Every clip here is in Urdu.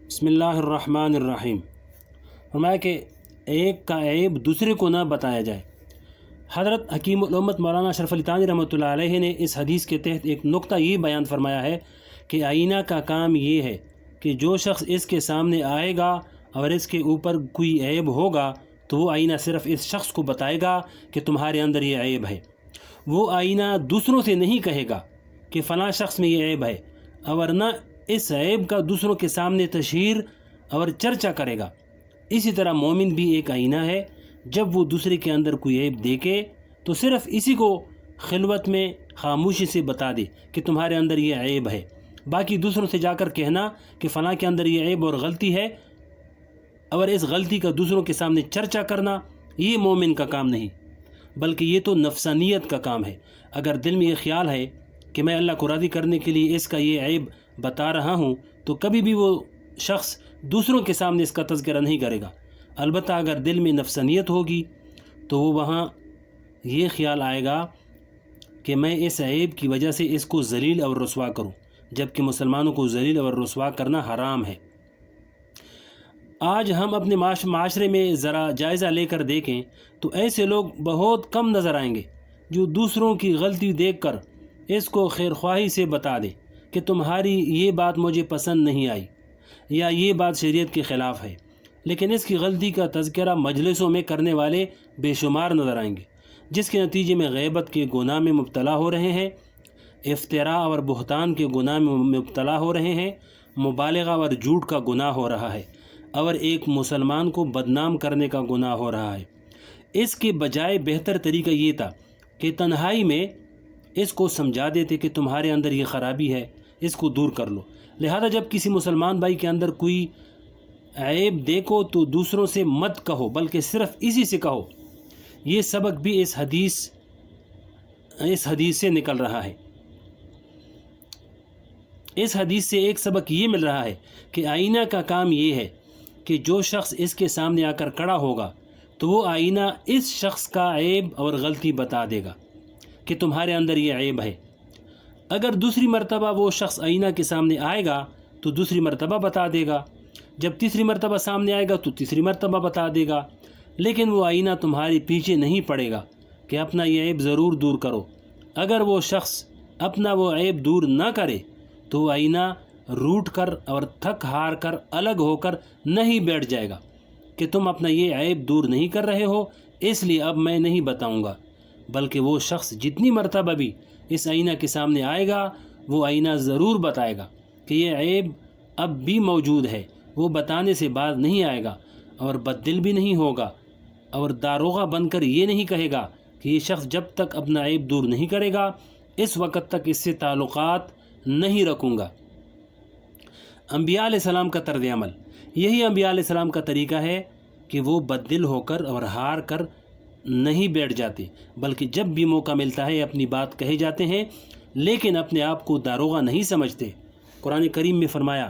بسم اللہ الرحمن الرحیم۔ فرمایا کہ ایک کا عیب دوسرے کو نہ بتایا جائے۔ حضرت حکیم الامت مولانا اشرف علی تھانوی رحمۃ اللہ علیہ نے اس حدیث کے تحت ایک نقطہ یہ بیان فرمایا ہے کہ آئینہ کا کام یہ ہے کہ جو شخص اس کے سامنے آئے گا اور اس کے اوپر کوئی عیب ہوگا تو وہ آئینہ صرف اس شخص کو بتائے گا کہ تمہارے اندر یہ عیب ہے۔ وہ آئینہ دوسروں سے نہیں کہے گا کہ فلاں شخص میں یہ عیب ہے، اور نہ اس عیب کا دوسروں کے سامنے تشہیر اور چرچا کرے گا۔ اسی طرح مومن بھی ایک آئینہ ہے، جب وہ دوسرے کے اندر کوئی عیب دیکھے تو صرف اسی کو خلوت میں خاموشی سے بتا دے کہ تمہارے اندر یہ عیب ہے۔ باقی دوسروں سے جا کر کہنا کہ فلاں کے اندر یہ عیب اور غلطی ہے اور اس غلطی کا دوسروں کے سامنے چرچا کرنا، یہ مومن کا کام نہیں، بلکہ یہ تو نفسانیت کا کام ہے۔ اگر دل میں یہ خیال ہے کہ میں اللہ کو راضی کرنے کے لیے اس کا یہ عیب بتا رہا ہوں تو کبھی بھی وہ شخص دوسروں کے سامنے اس کا تذکرہ نہیں کرے گا۔ البتہ اگر دل میں نفسانیت ہوگی تو وہ وہاں یہ خیال آئے گا کہ میں اس عیب کی وجہ سے اس کو ذلیل اور رسوا کروں، جبکہ مسلمانوں کو ذلیل اور رسوا کرنا حرام ہے۔ آج ہم اپنے معاشرے میں ذرا جائزہ لے کر دیکھیں تو ایسے لوگ بہت کم نظر آئیں گے جو دوسروں کی غلطی دیکھ کر اس کو خیرخواہی سے بتا دیں کہ تمہاری یہ بات مجھے پسند نہیں آئی یا یہ بات شریعت کے خلاف ہے، لیکن اس کی غلطی کا تذکرہ مجلسوں میں کرنے والے بے شمار نظر آئیں گے، جس کے نتیجے میں غیبت کے گناہ میں مبتلا ہو رہے ہیں، افتراء اور بہتان کے گناہ میں مبتلا ہو رہے ہیں، مبالغہ اور جھوٹ کا گناہ ہو رہا ہے، اور ایک مسلمان کو بدنام کرنے کا گناہ ہو رہا ہے۔ اس کے بجائے بہتر طریقہ یہ تھا کہ تنہائی میں اس کو سمجھا دیتے کہ تمہارے اندر یہ خرابی ہے، اس کو دور کر لو۔ لہذا جب کسی مسلمان بھائی کے اندر کوئی عیب دیکھو تو دوسروں سے مت کہو، بلکہ صرف اسی سے کہو۔ یہ سبق بھی اس حدیث سے نکل رہا ہے۔ اس حدیث سے ایک سبق یہ مل رہا ہے کہ آئینہ کا کام یہ ہے کہ جو شخص اس کے سامنے آ کر کھڑا ہوگا تو وہ آئینہ اس شخص کا عیب اور غلطی بتا دے گا کہ تمہارے اندر یہ عیب ہے۔ اگر دوسری مرتبہ وہ شخص آئینہ کے سامنے آئے گا تو دوسری مرتبہ بتا دے گا، جب تیسری مرتبہ سامنے آئے گا تو تیسری مرتبہ بتا دے گا، لیکن وہ آئینہ تمہارے پیچھے نہیں پڑے گا کہ اپنا یہ عیب ضرور دور کرو۔ اگر وہ شخص اپنا وہ عیب دور نہ کرے تو وہ آئینہ روٹ کر اور تھک ہار کر الگ ہو کر نہیں بیٹھ جائے گا کہ تم اپنا یہ عیب دور نہیں کر رہے ہو، اس لیے اب میں نہیں بتاؤں گا، بلکہ وہ شخص جتنی مرتبہ بھی اس آئینہ کے سامنے آئے گا وہ آئینہ ضرور بتائے گا کہ یہ عیب اب بھی موجود ہے۔ وہ بتانے سے باز نہیں آئے گا اور بددل بھی نہیں ہوگا، اور داروغہ بن کر یہ نہیں کہے گا کہ یہ شخص جب تک اپنا عیب دور نہیں کرے گا اس وقت تک اس سے تعلقات نہیں رکھوں گا۔ انبیاء علیہ السلام کا طرز عمل، یہی انبیاء علیہ السلام کا طریقہ ہے کہ وہ بددل ہو کر اور ہار کر نہیں بیٹھ جاتے، بلکہ جب بھی موقع ملتا ہے اپنی بات کہے جاتے ہیں، لیکن اپنے آپ کو داروغہ نہیں سمجھتے۔ قرآن کریم میں فرمایا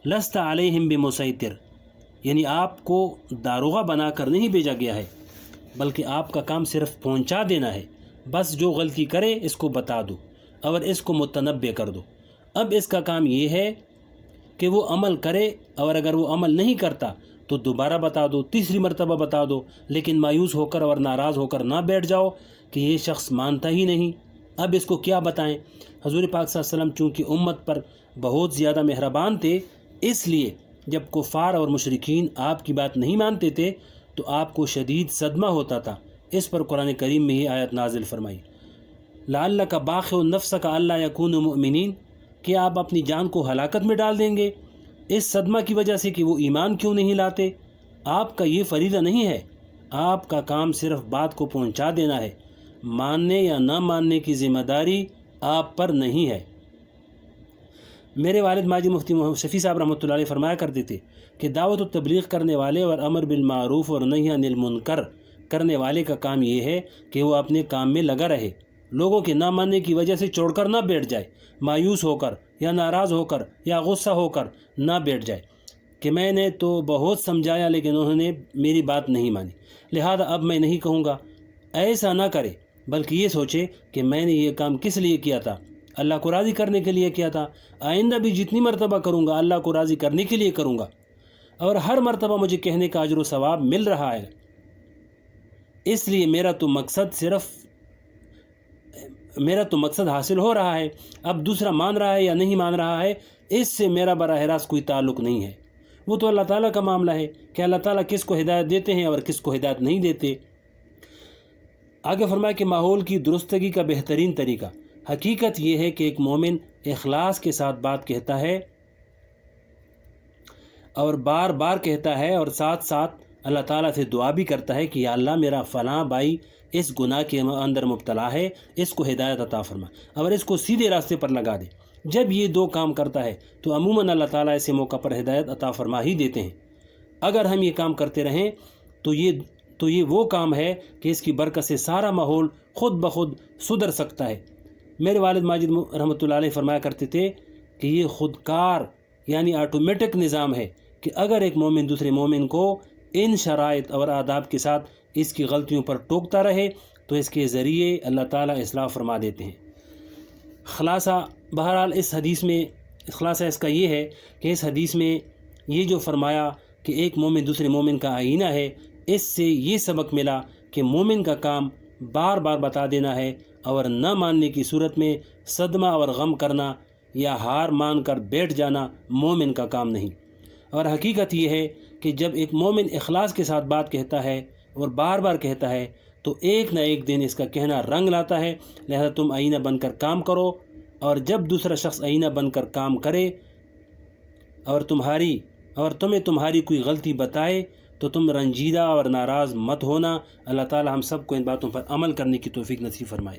لست علیہم بمسیطر، یعنی آپ کو داروغہ بنا کر نہیں بھیجا گیا ہے، بلکہ آپ کا کام صرف پہنچا دینا ہے۔ بس جو غلطی کرے اس کو بتا دو اور اس کو متنبہ کر دو۔ اب اس کا کام یہ ہے کہ وہ عمل کرے، اور اگر وہ عمل نہیں کرتا تو دوبارہ بتا دو، تیسری مرتبہ بتا دو، لیکن مایوس ہو کر اور ناراض ہو کر نہ بیٹھ جاؤ کہ یہ شخص مانتا ہی نہیں، اب اس کو کیا بتائیں۔ حضور پاک صلی اللہ علیہ وسلم چونکہ امت پر بہت زیادہ مہربان تھے، اس لیے جب کفار اور مشرکین آپ کی بات نہیں مانتے تھے تو آپ کو شدید صدمہ ہوتا تھا۔ اس پر قرآن کریم میں یہ آیت نازل فرمائی لعلک باخع نفسک الا یکونوا مؤمنین، کہ آپ اپنی جان کو ہلاکت میں ڈال دیں گے اس صدمہ کی وجہ سے کہ وہ ایمان کیوں نہیں لاتے۔ آپ کا یہ فریضہ نہیں ہے، آپ کا کام صرف بات کو پہنچا دینا ہے، ماننے یا نہ ماننے کی ذمہ داری آپ پر نہیں ہے۔ میرے والد ماجد مفتی محمد شفیع صاحب رحمۃ اللہ علیہ فرمایا کرتے تھے کہ دعوت و تبلیغ کرنے والے اور امر بالمعروف اور نہی عن المنکر کرنے والے کا کام یہ ہے کہ وہ اپنے کام میں لگا رہے، لوگوں کے نہ ماننے کی وجہ سے چھوڑ کر نہ بیٹھ جائے، مایوس ہو کر یا ناراض ہو کر یا غصہ ہو کر نہ بیٹھ جائے کہ میں نے تو بہت سمجھایا لیکن انہوں نے میری بات نہیں مانی، لہذا اب میں نہیں کہوں گا۔ ایسا نہ کرے، بلکہ یہ سوچے کہ میں نے یہ کام کس لیے کیا تھا، اللہ کو راضی کرنے کے لیے کیا تھا، آئندہ بھی جتنی مرتبہ کروں گا اللہ کو راضی کرنے کے لیے کروں گا، اور ہر مرتبہ مجھے کہنے کا اجر و ثواب مل رہا ہے۔ اس لیے میرا تو مقصد حاصل ہو رہا ہے۔ اب دوسرا مان رہا ہے یا نہیں مان رہا ہے، اس سے میرا براہ راست کوئی تعلق نہیں ہے۔ وہ تو اللہ تعالیٰ کا معاملہ ہے کہ اللہ تعالیٰ کس کو ہدایت دیتے ہیں اور کس کو ہدایت نہیں دیتے۔ آگے فرمایا کہ ماحول کی درستگی کا بہترین طریقہ، حقیقت یہ ہے کہ ایک مومن اخلاص کے ساتھ بات کہتا ہے اور بار بار کہتا ہے، اور ساتھ ساتھ اللہ تعالیٰ سے دعا بھی کرتا ہے کہ یا اللہ میرا فلاں بھائی اس گناہ کے اندر مبتلا ہے، اس کو ہدایت عطا فرما اور اس کو سیدھے راستے پر لگا دے۔ جب یہ دو کام کرتا ہے تو عموماً اللہ تعالیٰ ایسے موقع پر ہدایت عطا فرما ہی دیتے ہیں۔ اگر ہم یہ کام کرتے رہیں تو یہ وہ کام ہے کہ اس کی برکت سے سارا ماحول خود بخود سدھر سکتا ہے۔ میرے والد ماجد رحمۃ اللہ علیہ فرمایا کرتے تھے کہ یہ خودکار یعنی آٹومیٹک نظام ہے کہ اگر ایک مومن دوسرے مومن کو ان شرائط اور آداب کے ساتھ اس کی غلطیوں پر ٹوکتا رہے تو اس کے ذریعے اللہ تعالیٰ اصلاح فرما دیتے ہیں۔ خلاصہ بہرحال خلاصہ اس کا یہ ہے کہ اس حدیث میں یہ جو فرمایا کہ ایک مومن دوسرے مومن کا آئینہ ہے، اس سے یہ سبق ملا کہ مومن کا کام بار بار بتا دینا ہے اور نہ ماننے کی صورت میں صدمہ اور غم کرنا یا ہار مان کر بیٹھ جانا مومن کا کام نہیں۔ اور حقیقت یہ ہے کہ جب ایک مومن اخلاص کے ساتھ بات کہتا ہے اور بار بار کہتا ہے تو ایک نہ ایک دن اس کا کہنا رنگ لاتا ہے۔ لہذا تم آئینہ بن کر کام کرو، اور جب دوسرا شخص آئینہ بن کر کام کرے اور تمہیں تمہاری کوئی غلطی بتائے تو تم رنجیدہ اور ناراض مت ہونا۔ اللہ تعالی ہم سب کو ان باتوں پر عمل کرنے کی توفیق نصیب فرمائے۔